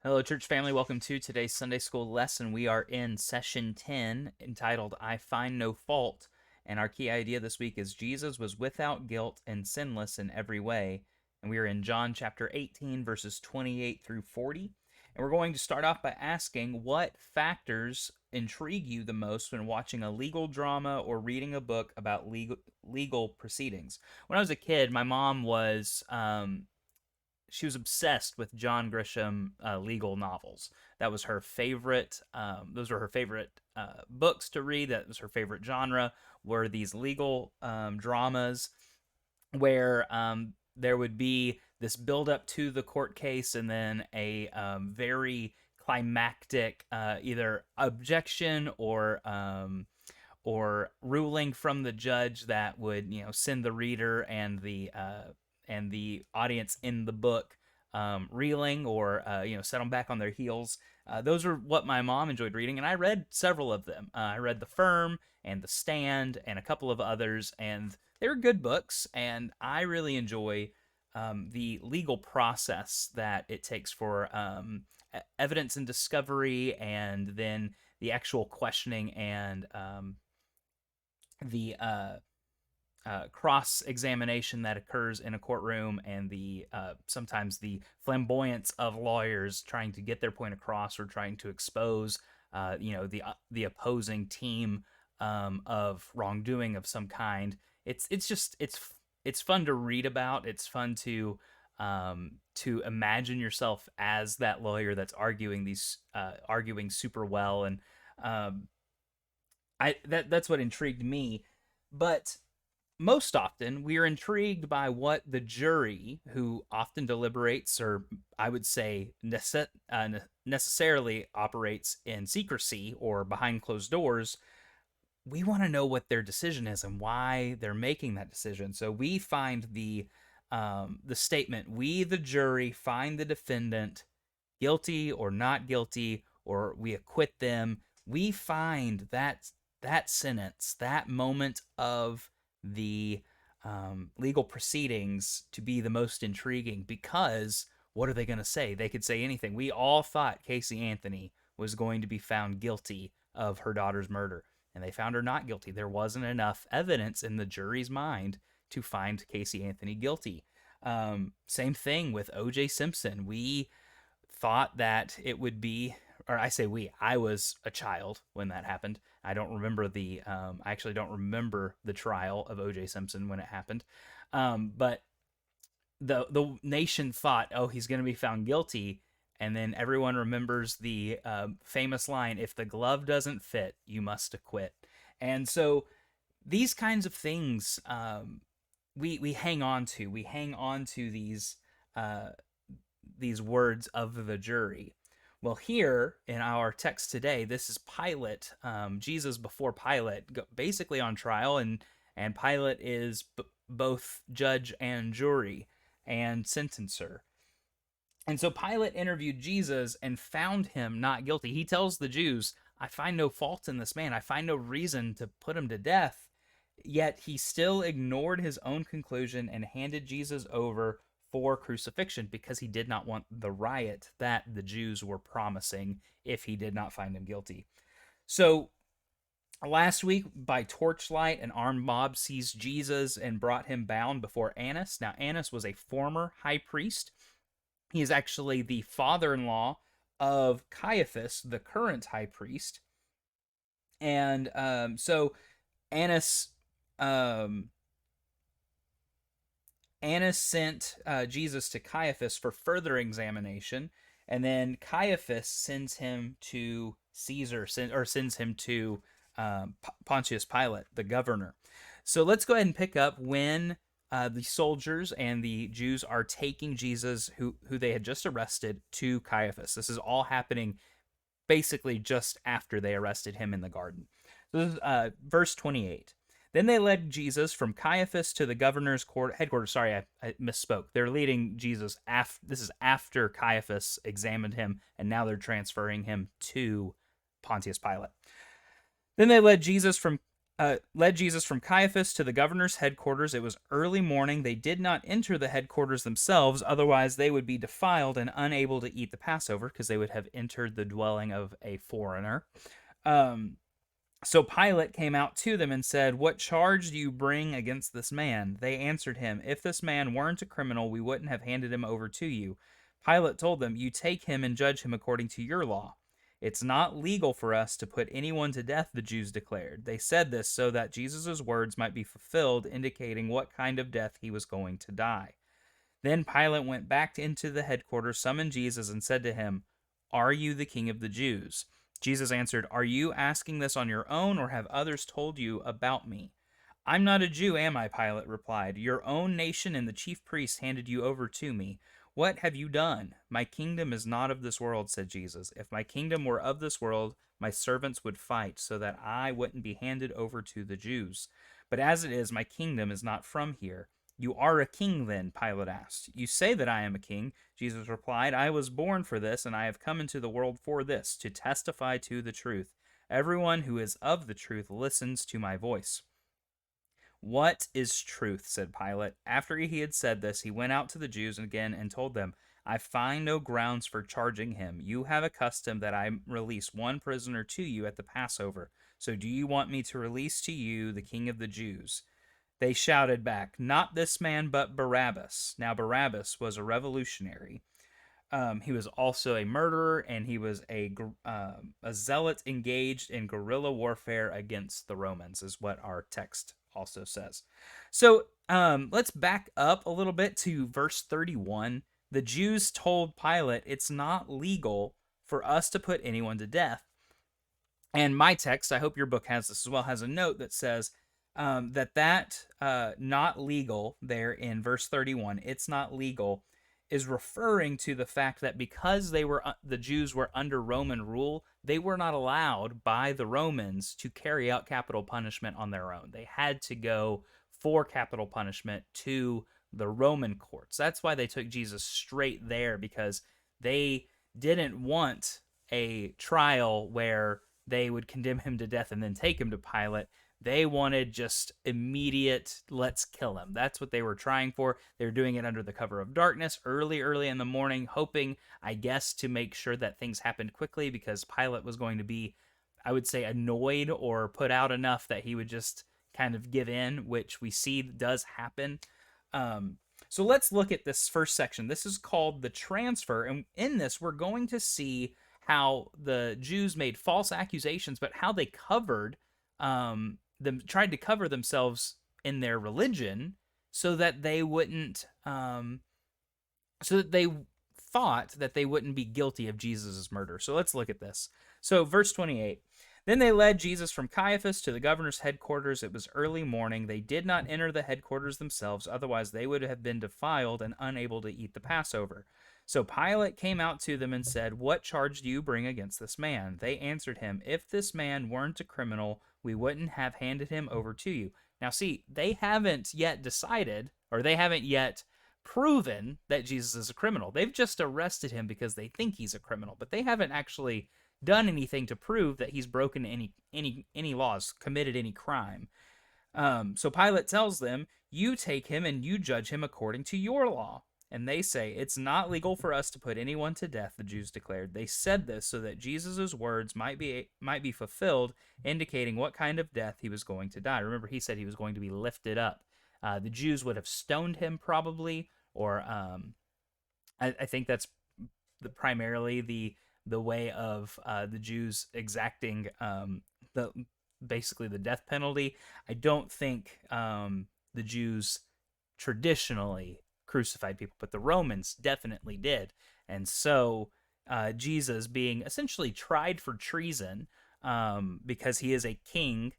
Hello, church family. Welcome to today's Sunday school lesson. We are in session 10 entitled I Find No Fault. And our key idea this week is Jesus was without guilt and sinless in every way. And we are in John chapter 18, verses 28 through 40. And we're going to start off by asking what factors intrigue you the most when watching a legal drama or reading a book about legal proceedings. When I was a kid, my mom was she was obsessed with John Grisham legal novels. That was her favorite. Those were her favorite books to read. That was her favorite genre. Were these legal dramas where there would be this build up to the court case and then a very climactic either objection or ruling from the judge that would send the reader and the audience in the book reeling or set them back on their heels. Those are what my mom enjoyed reading, and I read several of them. I read The Firm and The Stand and a couple of others, and they were good books. And I really enjoy the legal process that it takes for evidence and discovery, and then the actual questioning and the cross examination that occurs in a courtroom, and the sometimes the flamboyance of lawyers trying to get their point across or trying to expose the opposing team of wrongdoing of some kind. It's fun to read about. It's fun to imagine yourself as that lawyer that's arguing super well. And that's what intrigued me. But most often, we are intrigued by what the jury, who often deliberates, or I would say necessarily operates in secrecy or behind closed doors. We want to know what their decision is and why they're making that decision. So we find the statement, "We, the jury, find the defendant guilty or not guilty, or we acquit them." We find that sentence, that moment of the legal proceedings, to be the most intriguing, because what are they going to say? They could say anything. We all thought Casey Anthony was going to be found guilty of her daughter's murder, and they found her not guilty. There wasn't enough evidence in the jury's mind to find Casey Anthony guilty. Same thing with O.J. Simpson. We thought that it would be, or I say we, I was a child when that happened. I don't remember I actually don't remember the trial of O.J. Simpson when it happened. But the nation thought, oh, he's going to be found guilty. And then everyone remembers the famous line, "If the glove doesn't fit, you must acquit." And so these kinds of things we hang on to. We hang on to these words of the jury. Well, here in our text today, this is Pilate, Jesus before Pilate, basically on trial, and Pilate is both judge and jury and sentencer. And so Pilate interviewed Jesus and found him not guilty. He tells the Jews, "I find no fault in this man. I find no reason to put him to death." Yet he still ignored his own conclusion and handed Jesus over for crucifixion because he did not want the riot that the Jews were promising if he did not find him guilty. So last week, by torchlight, an armed mob seized Jesus and brought him bound before Annas. Now, Annas was a former high priest. He is actually the father-in-law of Caiaphas, the current high priest. And so Annas um, Annas sent Jesus to Caiaphas for further examination, and then Caiaphas sends him to Caesar, sends him to Pontius Pilate, the governor. So let's go ahead and pick up when the soldiers and the Jews are taking Jesus, who they had just arrested, to Caiaphas. This is all happening basically just after they arrested him in the garden. So this is verse 28. Then they led Jesus from Caiaphas to the governor's headquarters. Sorry, I misspoke. They're leading Jesus this is after Caiaphas examined him, and now they're transferring him to Pontius Pilate. Then they led Jesus from led Jesus from Caiaphas to the governor's headquarters. It was early morning. They did not enter the headquarters themselves, otherwise, they would be defiled and unable to eat the Passover because they would have entered the dwelling of a foreigner. Um, so Pilate came out to them and said, "What charge do you bring against this man?" They answered him, "If this man weren't a criminal, we wouldn't have handed him over to you." Pilate told them, "You take him and judge him according to your law." "It's not legal for us to put anyone to death," the Jews declared. They said this so that Jesus' words might be fulfilled, indicating what kind of death he was going to die. Then Pilate went back into the headquarters, summoned Jesus, and said to him, "Are you the king of the Jews?" Jesus answered, "Are you asking this on your own, or have others told you about me?" "I'm not a Jew, am I?" Pilate replied. "Your own nation and the chief priests handed you over to me. What have you done?" "My kingdom is not of this world," said Jesus. "If my kingdom were of this world, my servants would fight so that I wouldn't be handed over to the Jews. But as it is, my kingdom is not from here." "You are a king, then?" Pilate asked. "You say that I am a king." Jesus replied, "I was born for this, and I have come into the world for this, to testify to the truth. Everyone who is of the truth listens to my voice." "What is truth?" said Pilate. After he had said this, he went out to the Jews again and told them, "I find no grounds for charging him. You have a custom that I release one prisoner to you at the Passover. So do you want me to release to you the king of the Jews?" They shouted back, "Not this man, but Barabbas." Now, Barabbas was a revolutionary. He was also a murderer, and he was a zealot engaged in guerrilla warfare against the Romans, is what our text also says. So let's back up a little bit to verse 31. The Jews told Pilate, "It's not legal for us to put anyone to death." And my text, I hope your book has this as well, has a note that says that not legal there in verse 31, "it's not legal," is referring to the fact that because the Jews were under Roman rule, they were not allowed by the Romans to carry out capital punishment on their own. They had to go for capital punishment to the Roman courts. That's why they took Jesus straight there, because they didn't want a trial where they would condemn him to death and then take him to Pilate. They wanted just immediate, let's kill him. That's what they were trying for. They were doing it under the cover of darkness, early in the morning, hoping, I guess, to make sure that things happened quickly, because Pilate was going to be, I would say, annoyed or put out enough that he would just kind of give in, which we see does happen. So let's look at this first section. This is called the transfer. And in this, we're going to see how the Jews made false accusations, but how they covered tried to cover themselves in their religion so that they wouldn't so that they thought that they wouldn't be guilty of Jesus' murder. So let's look at this. So verse 28. Then they led Jesus from Caiaphas to the governor's headquarters. It was early morning. They did not enter the headquarters themselves, otherwise they would have been defiled and unable to eat the Passover. So Pilate came out to them and said, "What charge do you bring against this man?" They answered him, "If this man weren't a criminal, we wouldn't have handed him over to you." Now see, they haven't yet decided, or they haven't yet proven that Jesus is a criminal. They've just arrested him because they think he's a criminal, but they haven't actually done anything to prove that he's broken any laws, committed any crime. So Pilate tells them, "You take him and you judge him according to your law." And they say, "It's not legal for us to put anyone to death," the Jews declared. They said this so that Jesus' words might be fulfilled, indicating what kind of death he was going to die. Remember, he said he was going to be lifted up. The Jews would have stoned him probably, or I think that's primarily the way of the Jews exacting basically the death penalty. I don't think the Jews traditionally crucified people, but the Romans definitely did. And so Jesus, being essentially tried for treason because he is a king,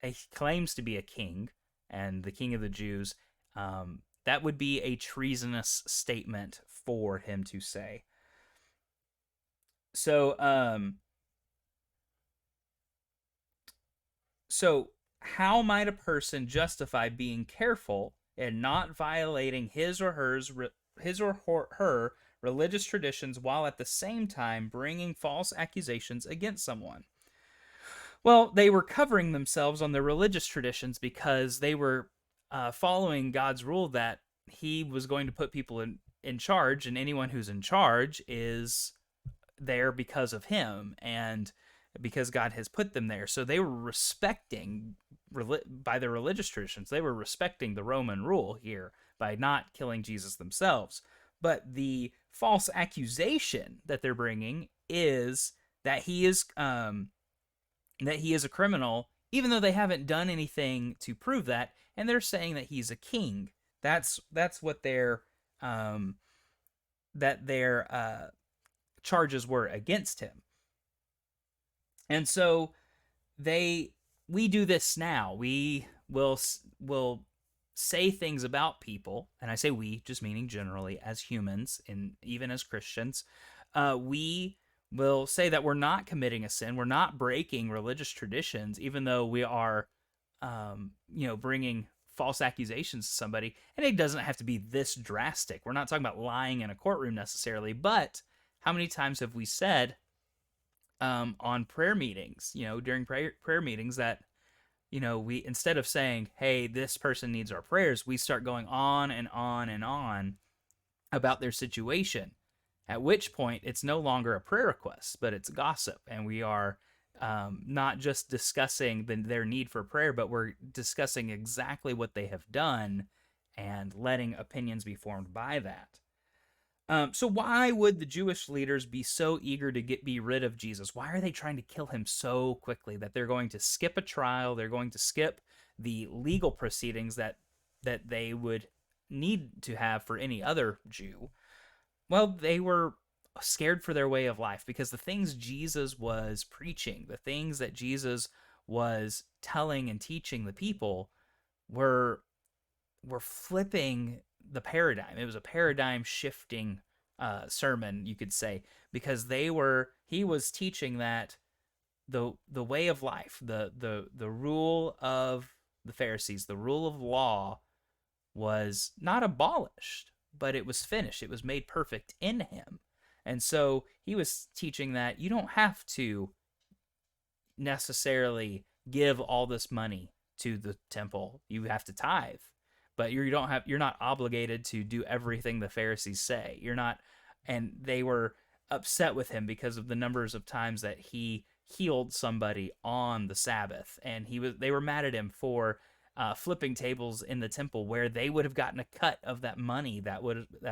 he claims to be a king and the king of the Jews, that would be a treasonous statement for him to say. So how might a person justify being careful and not violating his or her religious traditions while at the same time bringing false accusations against someone? Well, they were covering themselves on their religious traditions because they were following God's rule that he was going to put people in charge, and anyone who's in charge is there because of him and because God has put them there. So they were respecting, by their religious traditions, they were respecting the Roman rule here by not killing Jesus themselves. But the false accusation that they're bringing is that he is a criminal, even though they haven't done anything to prove that, and they're saying that he's a king. That's what um, their charges were against him. And so they we do this now. We will say things about people, and I say we, just meaning generally as humans and even as Christians. We will say that we're not committing a sin, we're not breaking religious traditions, even though we are, bringing false accusations to somebody. And it doesn't have to be this drastic. We're not talking about lying in a courtroom necessarily, but how many times have we said on prayer meetings, during prayer meetings that, we, instead of saying, hey, this person needs our prayers, we start going on and on and on about their situation. At which point, it's no longer a prayer request, but it's gossip. And we are not just discussing their need for prayer, but we're discussing exactly what they have done and letting opinions be formed by that. So why would the Jewish leaders be so eager to be rid of Jesus? Why are they trying to kill him so quickly that they're going to skip a trial? They're going to skip the legal proceedings that they would need to have for any other Jew. Well, they were scared for their way of life because the things Jesus was preaching, the things that Jesus was telling and teaching the people were flipping the paradigm. It was a paradigm shifting sermon, you could say, because he was teaching that the way of life, the rule of the Pharisees, the rule of law was not abolished, but it was finished. It was made perfect in him. And so he was teaching that you don't have to necessarily give all this money to the temple. You have to tithe, but you're not obligated to do everything the Pharisees say. You're not. And they were upset with him because of the numbers of times that he healed somebody on the Sabbath, and they were mad at him for flipping tables in the temple where they would have gotten a cut of that money that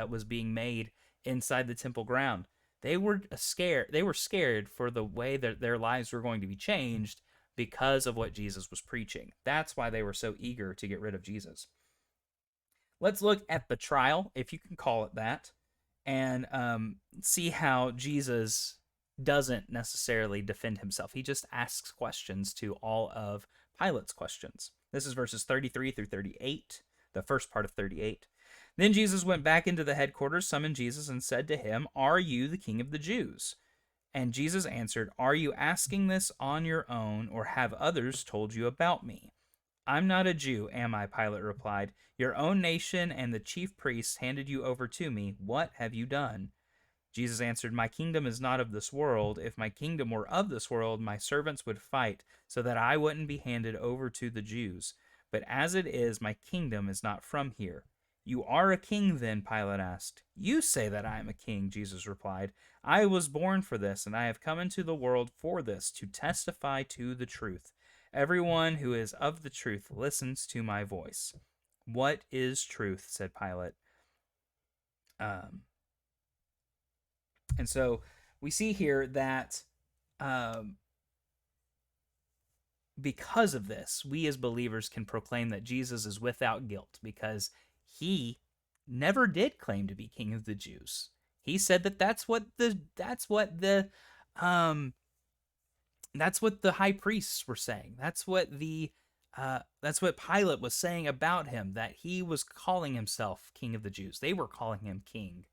was being made inside the temple ground. They were scared for the way that their lives were going to be changed because of what Jesus was preaching. That's why they were so eager to get rid of Jesus. Let's look at the trial, if you can call it that, and see how Jesus doesn't necessarily defend himself. He just asks questions to all of Pilate's questions. This is verses 33 through 38, the first part of 38. Then Jesus went back into the headquarters, summoned Jesus, and said to him, "Are you the king of the Jews?" And Jesus answered, "Are you asking this on your own, or have others told you about me?" "I'm not a Jew, am I?" Pilate replied. "Your own nation and the chief priests handed you over to me. What have you done?" Jesus answered, "My kingdom is not of this world. If my kingdom were of this world, my servants would fight so that I wouldn't be handed over to the Jews. But as it is, my kingdom is not from here." "You are a king then?" Pilate asked. "You say that I am a king," Jesus replied. "I was born for this, and I have come into the world for this, to testify to the truth. Everyone who is of the truth listens to my voice." "What is truth?" said Pilate. And so we see here that because of this, we as believers can proclaim that Jesus is without guilt, because he never did claim to be king of the Jews. He said that that's what the high priests were saying. That's what Pilate was saying about him, that he was calling himself king of the Jews. They were calling him king.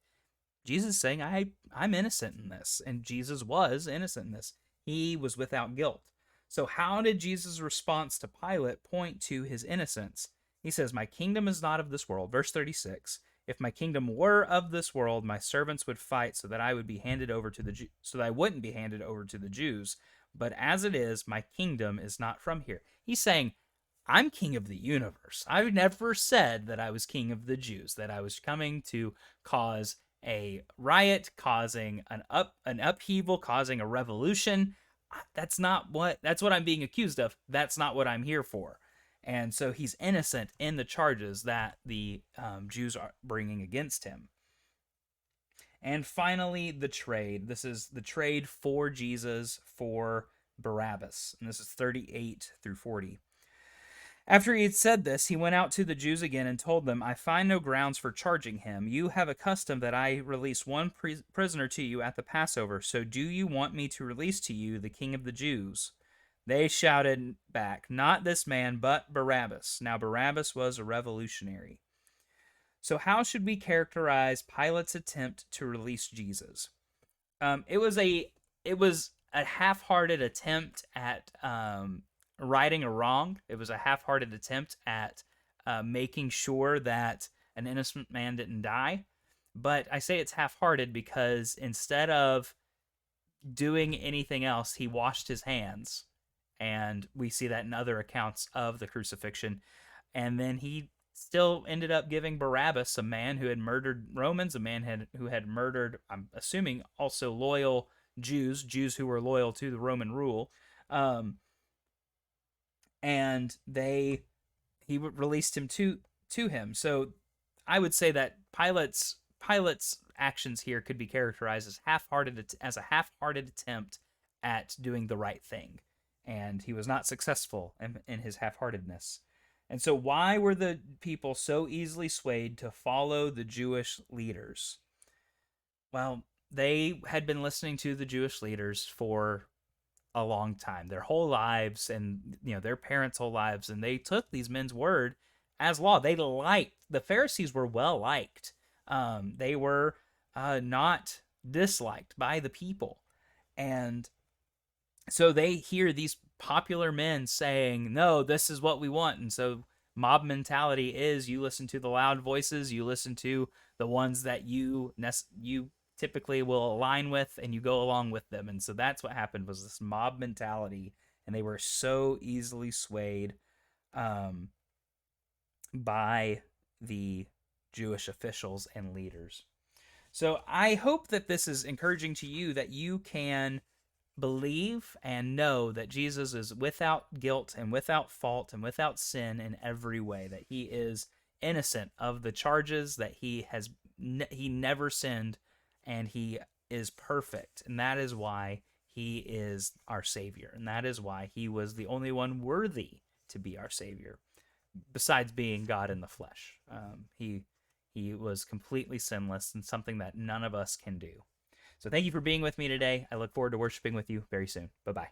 Jesus is saying, I'm innocent in this. And Jesus was innocent in this. He was without guilt. So how did Jesus' response to Pilate point to his innocence? He says, "My kingdom is not of this world." Verse 36, If my kingdom were of this world, my servants would fight so that I would be handed over to the so that I wouldn't be handed over to the Jews. But as it is, my kingdom is not from here. He's saying, I'm king of the universe. I never said that I was king of the Jews, that I was coming to cause a riot, causing an upheaval, causing a revolution. That's what I'm being accused of. That's not what I'm here for. And so he's innocent in the charges that the Jews are bringing against him. And finally, the trade. This is the trade for Jesus for Barabbas. And this is 38 through 40. After he had said this, he went out to the Jews again and told them, I find no grounds for charging him. You have a custom that I release one prisoner to you at the Passover. So do you want me to release to you the king of the Jews? They shouted back, not this man, but Barabbas. Now Barabbas was a revolutionary. So how should we characterize Pilate's attempt to release Jesus? It was a half-hearted attempt at righting a wrong. It was a half-hearted attempt at making sure that an innocent man didn't die. But I say it's half-hearted because instead of doing anything else, he washed his hands. And we see that in other accounts of the crucifixion. And then he still ended up giving Barabbas, a man who had murdered Romans, a man who had murdered, I'm assuming, also loyal Jews who were loyal to the Roman rule. And he released him to him. So I would say that Pilate's actions here could be characterized as a half-hearted attempt at doing the right thing, and he was not successful in his half-heartedness. And so why were the people so easily swayed to follow the Jewish leaders? Well, they had been listening to the Jewish leaders for a long time, their whole lives, and their parents' whole lives, and they took these men's word as law. The Pharisees were well liked. They were not disliked by the people, and so they hear these popular men saying, no, this is what we want. And so mob mentality is, you listen to the loud voices, you listen to the ones that you typically will align with, and you go along with them. And so that's what happened, was this mob mentality, and they were so easily swayed by the Jewish officials and leaders. So I hope that this is encouraging to you, that you can believe and know that Jesus is without guilt and without fault and without sin in every way, that he is innocent of the charges, that he never sinned, and he is perfect. And that is why he is our Savior. And that is why he was the only one worthy to be our Savior, besides being God in the flesh. He was completely sinless, and something that none of us can do. So thank you for being with me today. I look forward to worshiping with you very soon. Bye-bye.